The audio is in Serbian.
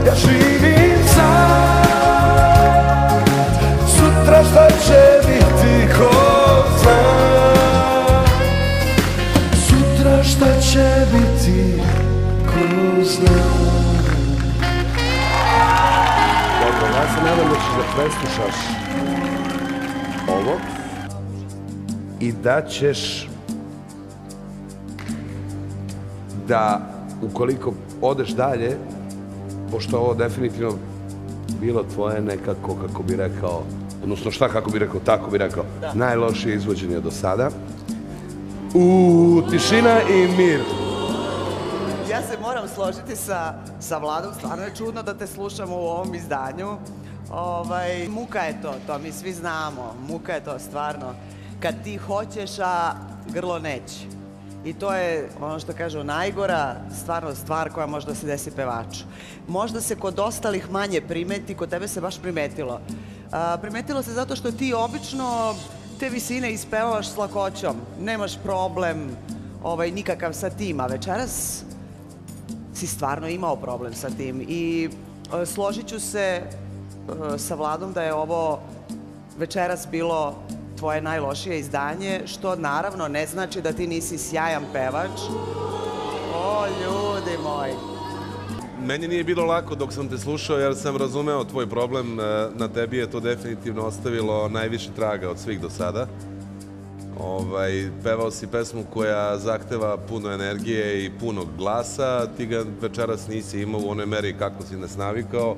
ja živim sad. Sutra šta će biti ko zna, sutra šta će biti ko zna. Dobro, ja se nadam da ćeš da preslušaš ovo i da ćeš da, ukoliko odeš dalje, pošto ovo definitivno bilo tvoje nekako, kako bi rekao, odnosno šta kako bi rekao, tako bi rekao, najlošije izvođenje do sada. Tišina i mir. Ja se moram složiti sa Vladom, stvarno je čudno da te slušamo u ovom izdanju. Muka je to mi svi znamo, muka je to stvarno. Kad ti hoćeš, a grlo neće. I to je, ono što kažu, najgora stvarno stvar koja može da se desi pevaču. Možda se kod ostalih manje primeti, kod tebe se baš primetilo. Primetilo se zato što ti obično te visine ispevaš s lakoćom. Nemaš problem nikakav sa tim, a večeras si stvarno imao problem sa tim. I složit ću se sa Vladom da je ovo večeras bilo tvoje najlošije izdanje, što naravno ne znači da ti nisi sjajan pevač. O, ljudi moji! Meni nije bilo lako dok sam te slušao jer sam razumeo tvoj problem. Na tebi je to definitivno ostavilo najviše traga od svih do sada. Pevao si pesmu koja zahteva puno energije i puno glasa. Ti ga večeras nisi imao u onoj meri kako si nas navikao.